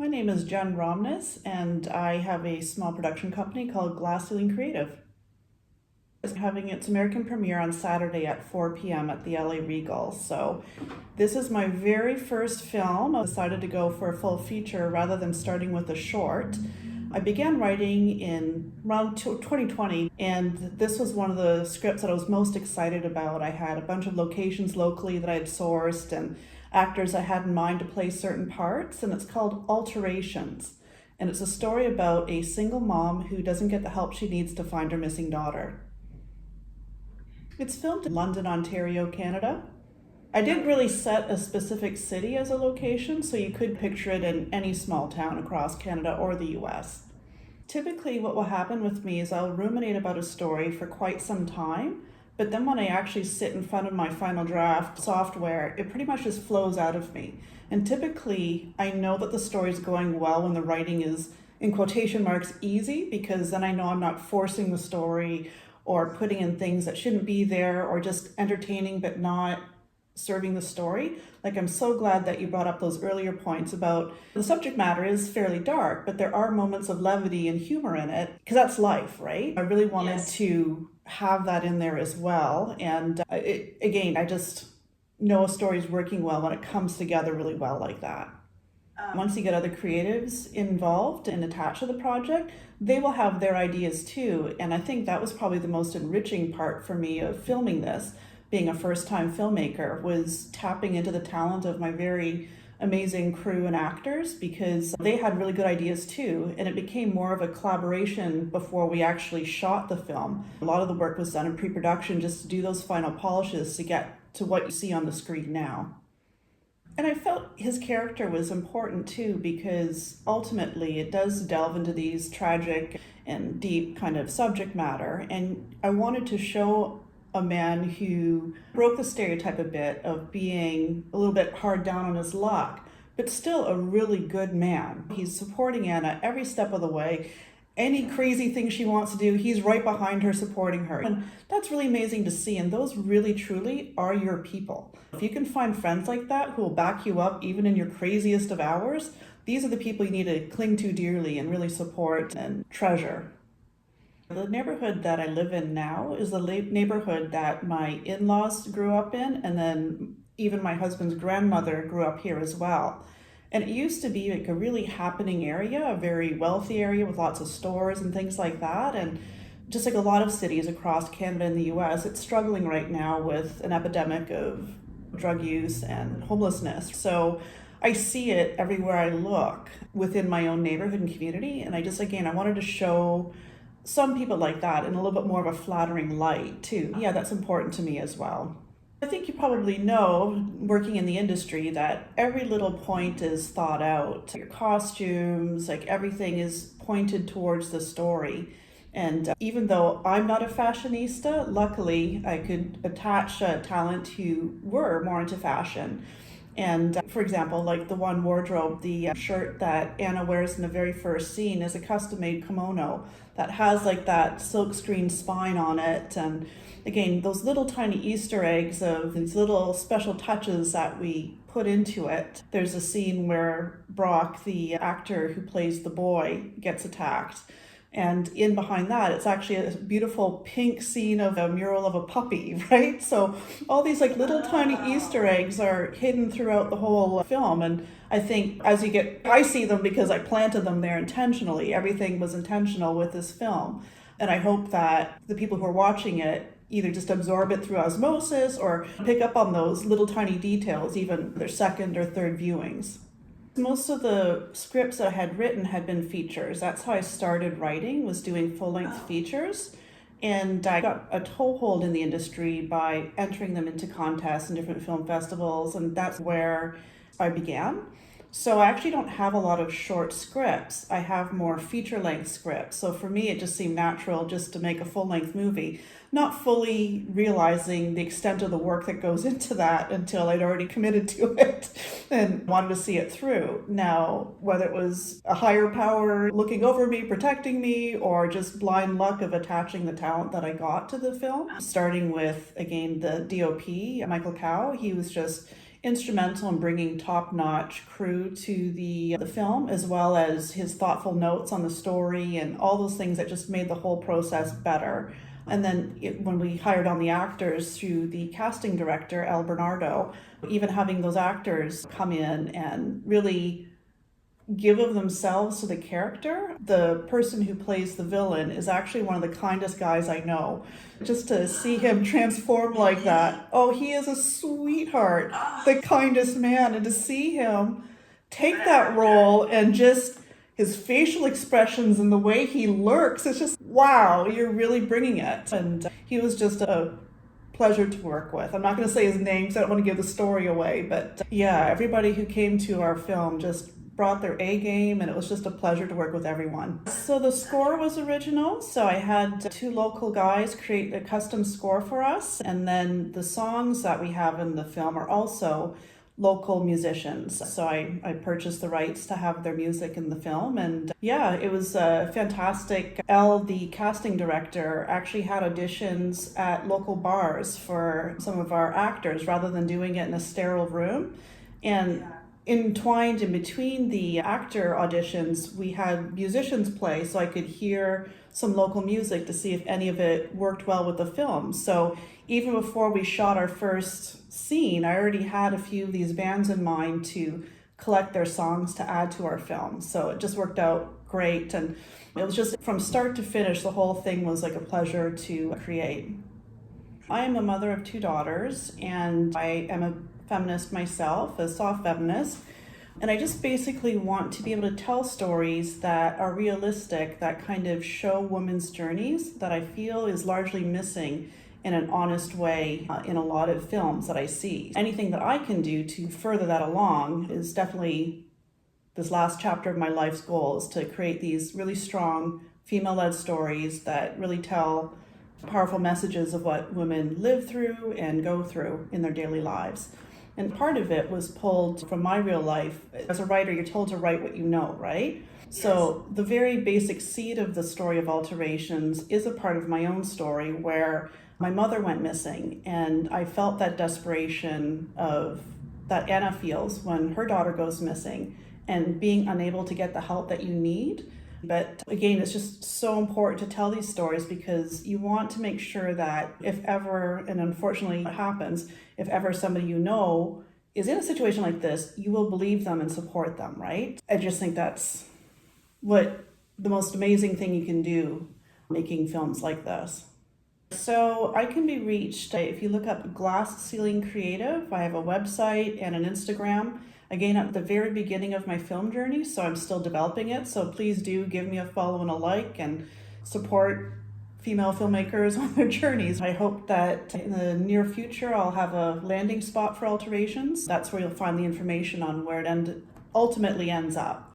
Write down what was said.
My name is Jen Romnes, and I have a small production company called Glass Ceiling Creative. It's having its American premiere on Saturday at 4 p.m. at the LA Regal. So this is my very first film. I decided to go for a full feature rather than starting with a short. I began writing in around 2020, and this was one of the scripts that I was most excited about. I had a bunch of locations locally that I had sourced and actors I had in mind to play certain parts, and it's called Alterations. And it's a story about a single mom who doesn't get the help she needs to find her missing daughter. It's filmed in London, Ontario, Canada. I didn't really set a specific city as a location, so you could picture it in any small town across Canada or the US. Typically, what will happen with me is I'll ruminate about a story for quite some time, but then when I actually sit in front of my final draft software, it pretty much just flows out of me. And typically, I know that the story is going well when the writing is, in quotation marks, easy, because then I know I'm not forcing the story or putting in things that shouldn't be there or just entertaining but not serving the story. Like, I'm so glad that you brought up those earlier points about the subject matter is fairly dark, but there are moments of levity and humor in it, because that's life, right? I really wanted to have that in there as well. And I just know a story is working well when it comes together really well like that. Once you get other creatives involved and attached to the project, they will have their ideas too. And I think that was probably the most enriching part for me of filming this, being a first-time filmmaker, was tapping into the talent of my very amazing crew and actors, because they had really good ideas too, and it became more of a collaboration before we actually shot the film. A lot of the work was done in pre-production just to do those final polishes to get to what you see on the screen now. And I felt his character was important too, because ultimately it does delve into these tragic and deep kind of subject matter, and I wanted to show a man who broke the stereotype a bit of being a little bit hard down on his luck, but still a really good man. He's supporting Anna every step of the way. Any crazy thing she wants to do, he's right behind her, supporting her. And that's really amazing to see, and those really truly are your people. If you can find friends like that who will back you up even in your craziest of hours, these are the people you need to cling to dearly and really support and treasure. The neighborhood that I live in now is the neighborhood that my in-laws grew up in, and then even my husband's grandmother grew up here as well. And it used to be like a really happening area, a very wealthy area with lots of stores and things like that. And just like a lot of cities across Canada and the US, it's struggling right now with an epidemic of drug use and homelessness. So I see it everywhere I look within my own neighborhood and community. And I wanted to show some people like that in a little bit more of a flattering light too. Yeah, that's important to me as well. I think you probably know, working in the industry, that every little point is thought out. Your costumes, like everything is pointed towards the story. And even though I'm not a fashionista, luckily I could attach talent who were more into fashion. And for example, like the one wardrobe, the shirt that Anna wears in the very first scene is a custom-made kimono that has like that silkscreen spine on it. And again, those little tiny Easter eggs of these little special touches that we put into it. There's a scene where Brock, the actor who plays the boy, gets attacked. And in behind that, it's actually a beautiful pink scene of a mural of a puppy, right? So all these like little tiny Easter eggs are hidden throughout the whole film. And I think I see them because I planted them there intentionally. Everything was intentional with this film. And I hope that the people who are watching it either just absorb it through osmosis or pick up on those little tiny details, even their second or third viewings. Most of the scripts that I had written had been features. That's how I started writing, was doing full-length features. And I got a toehold in the industry by entering them into contests and different film festivals, and that's where I began. So I actually don't have a lot of short scripts. I have more feature-length scripts. So for me, it just seemed natural just to make a full-length movie, not fully realizing the extent of the work that goes into that until I'd already committed to it and wanted to see it through. Now, whether it was a higher power looking over me, protecting me, or just blind luck of attaching the talent that I got to the film, starting with, again, the DOP, Michael Cow, he was just instrumental in bringing top-notch crew to the film, as well as his thoughtful notes on the story and all those things that just made the whole process better. And then when we hired on the actors through the casting director, El Bernardo, even having those actors come in and really give of themselves to the character. The person who plays the villain is actually one of the kindest guys I know. Just to see him transform like that. Oh, he is a sweetheart, the kindest man. And to see him take that role and just his facial expressions and the way he lurks, it's just, wow, you're really bringing it. And he was just a pleasure to work with. I'm not going to say his name because I don't want to give the story away, but yeah, everybody who came to our film just brought their A game, and it was just a pleasure to work with everyone. So the score was original, so I had two local guys create a custom score for us, and then the songs that we have in the film are also local musicians. So I purchased the rights to have their music in the film, and yeah, it was fantastic. El, the casting director, actually had auditions at local bars for some of our actors rather than doing it in a sterile room. And entwined in between the actor auditions, we had musicians play, so I could hear some local music to see if any of it worked well with the film. So even before we shot our first scene, I already had a few of these bands in mind to collect their songs to add to our film. So it just worked out great, and it was just from start to finish, the whole thing was like a pleasure to create. I am a mother of two daughters, and I am a feminist myself, a soft feminist, and I just basically want to be able to tell stories that are realistic, that kind of show women's journeys that I feel is largely missing in an honest way in a lot of films that I see. Anything that I can do to further that along is definitely this last chapter of my life's goal, is to create these really strong female-led stories that really tell powerful messages of what women live through and go through in their daily lives. And part of it was pulled from my real life. As a writer, you're told to write what you know, right? Yes. So the very basic seed of the story of Alterations is a part of my own story where my mother went missing, and I felt that desperation of that Anna feels when her daughter goes missing and being unable to get the help that you need. But again, it's just so important to tell these stories because you want to make sure that if ever, and unfortunately it happens, if ever somebody you know is in a situation like this, you will believe them and support them, right? I just think that's what the most amazing thing you can do making films like this. So I can be reached if you look up Glass Ceiling Creative. I have a website and an Instagram. Again, at the very beginning of my film journey, so I'm still developing it. So please do give me a follow and a like and support female filmmakers on their journeys. I hope that in the near future, I'll have a landing spot for Alterations. That's where you'll find the information on where it ultimately ends up.